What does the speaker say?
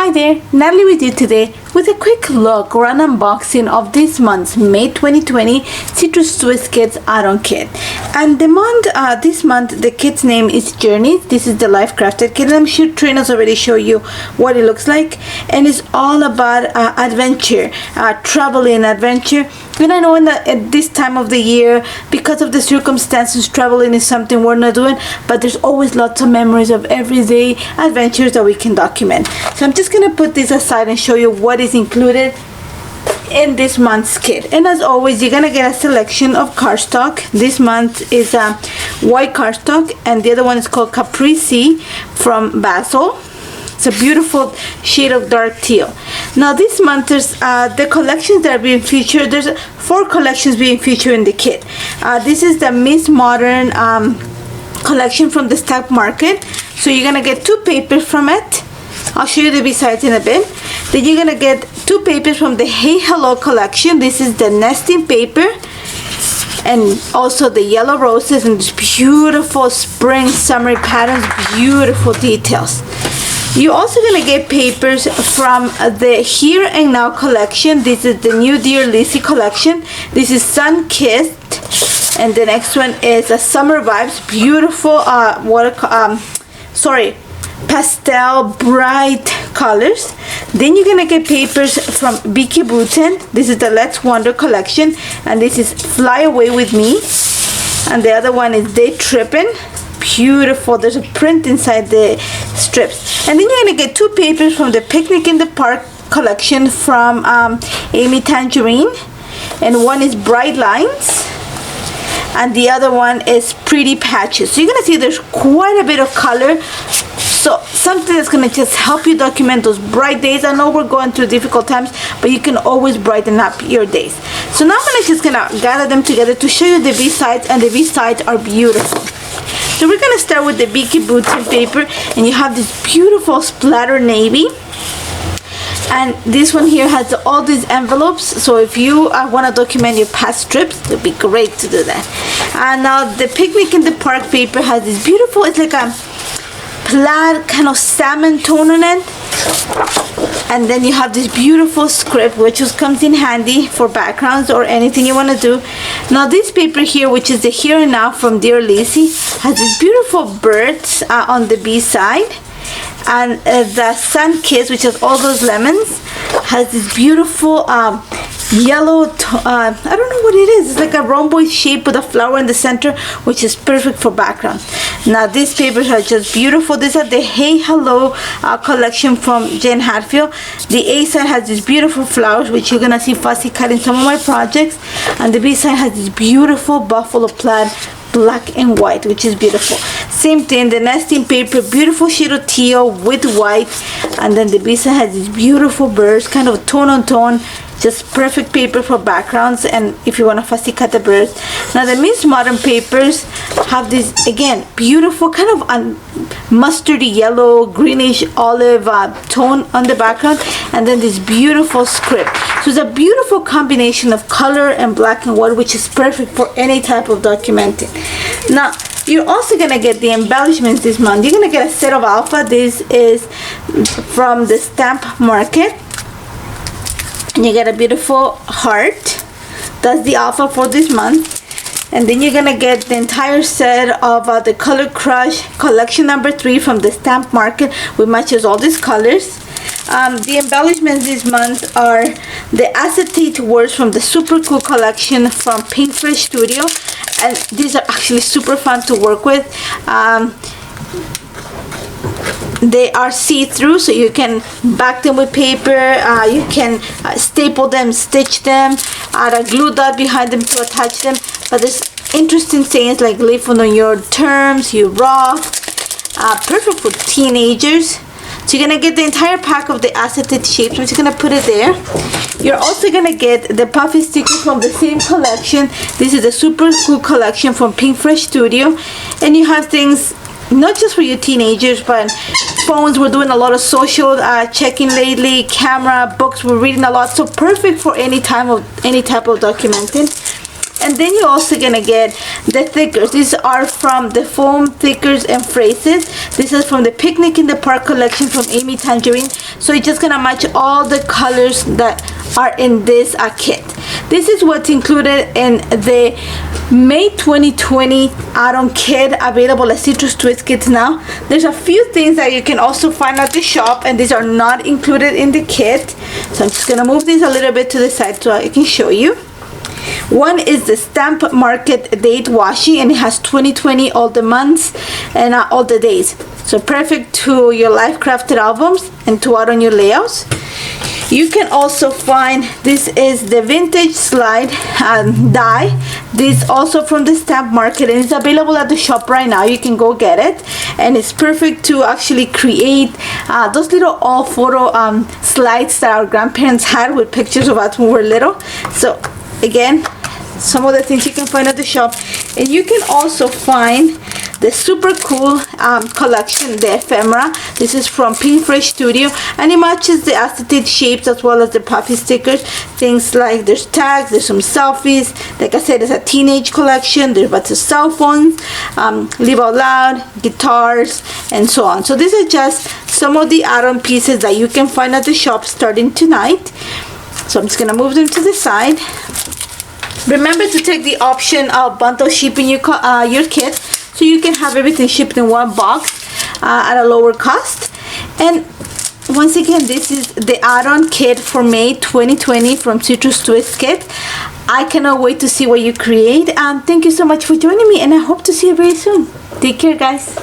Hi there, Natalie with you today with a quick look or an unboxing of this month's May 2020 Citrus Swiss Kids Add-on Kit. And this month the kit's name is Journeys. This is the life crafted kit, and I'm sure Trina's already show you what it looks like. And it's all about adventure, traveling adventure. And I know at this time of the year, because of the circumstances, traveling is something we're not doing, but there's always lots of memories of everyday adventures that we can document. So I'm just gonna put this aside and show you what is included in this month's kit. And as always, you're gonna get a selection of cardstock. This month is white cardstock, and the other one is called Caprese from Basel. It's a beautiful shade of dark teal. Now this month there's the collections that are being featured. There's 4 collections being featured in the kit. This is the Miss Modern collection from the stock market. So you're gonna get 2 papers from it. I'll show you the B-sides in a bit. Then you're gonna get 2 papers from the Hey Hello collection. This is the nesting paper, and also the yellow roses and this beautiful spring summer patterns, beautiful details. You're also gonna get papers from the Here and Now collection. This is the new Dear Lizzie collection. This is Sun Kissed, and the next one is a Summer Vibes, beautiful pastel bright colors. Then you're gonna get papers from Beaky Booten. This is the Let's Wander collection, and this is Fly Away With Me, and the other one is Day Trippin'. Beautiful. There's a print inside the strips. And then you're gonna get 2 papers from the Picnic in the Park collection from Amy Tangerine, and one is Bright Lines and the other one is Pretty Patches. So you're gonna see there's quite a bit of color, so something that's gonna just help you document those bright days. I know we're going through difficult times, but you can always brighten up your days. So now I'm just gonna gather them together to show you the B-sides, and the B-sides are beautiful. So we're gonna start with the Beaky Booten paper, and you have this beautiful splatter navy, and this one here has all these envelopes. So if you want to document your past trips, it would be great to do that. And now the Picnic in the Park paper has this beautiful, it's like a plaid kind of salmon tone on it, and then you have this beautiful script which just comes in handy for backgrounds or anything you want to do. Now this paper here, which is the Here and Now from Dear Lizzie, has these beautiful birds on the B side, and the Sun Kiss, which has all those lemons, has this beautiful yellow I don't know what it is. It's like a rhomboid shape with a flower in the center, which is perfect for background. Now these papers are just beautiful. These are the Hey Hello collection from Jen Hatfield. The A side has these beautiful flowers, which you're gonna see fussy cut in some of my projects, and the B side has this beautiful buffalo plaid black and white, which is beautiful. Same thing, the nesting paper, beautiful shade of teal with white, and then the B side has these beautiful birds, kind of tone on tone, just perfect paper for backgrounds, and if you want to fussy cut the birds. Now the Miss Modern papers have this, again, beautiful kind of mustardy yellow, greenish olive tone on the background, and then this beautiful script. So it's a beautiful combination of color and black and white, which is perfect for any type of documenting. Now you're also gonna get the embellishments this month. You're gonna get a set of alpha. This is from the Stamp Market. And you get a beautiful heart. That's the alpha for this month. And then you're gonna get the entire set of the Color Crush collection number 3 from the Stamp Market, which matches all these colors. The embellishments this month are the acetate words from the Super Cool collection from Pink Fresh Studio, and these are actually super fun to work with. They are see-through, so you can back them with paper, you can staple them, stitch them, add a glue dot behind them to attach them. But there's interesting sayings like live on your terms, you rock, perfect for teenagers. So you're gonna get the entire pack of the acetate shapes. I'm just gonna put it there. You're also gonna get the puffy stickers from the same collection. This is the Super Cool collection from Pink Fresh Studio, and you have things not just for your teenagers, but phones. We're doing a lot of social checking lately, camera, books, we're reading a lot, so perfect for any type of documenting. And then you're also gonna get the thickers. These are from the foam thickers and phrases. This is from the Picnic in the Park collection from Amy Tangerine. so it's just gonna match all the colors that are in this kit. This is what's included in the May 2020 add-on kit, available at Citrus Twist Kits now. There's a few things that you can also find at the shop, and these are not included in the kit. So I'm just gonna move this a little bit to the side so I can show you. One is the stamp market date washi, and it has 2020 all the months and all the days. So perfect to your life crafted albums and to add on your layouts. You can also find, this is the vintage slide die. This also from the stamp market, and it's available at the shop right now. You can go get it, and it's perfect to actually create those little all photo slides that our grandparents had with pictures of us when we were little. So again, some of the things you can find at the shop. And you can also find the super cool collection, the Ephemera. This is from Pink Fresh Studio, and it matches the acetate shapes as well as the puffy stickers. Things like there's tags, there's some selfies. Like I said, it's a teenage collection. There's lots of cell phones, live out loud, guitars, and so on. So these are just some of the add-on pieces that you can find at the shop starting tonight. So I'm just gonna move them to the side. Remember to take the option of bundle shipping your kit, so you can have everything shipped in one box at a lower cost. And once again, this is the add-on kit for May 2020 from Citrus Twist Kit. I cannot wait to see what you create. Thank you so much for joining me, and I hope to see you very soon. Take care, guys.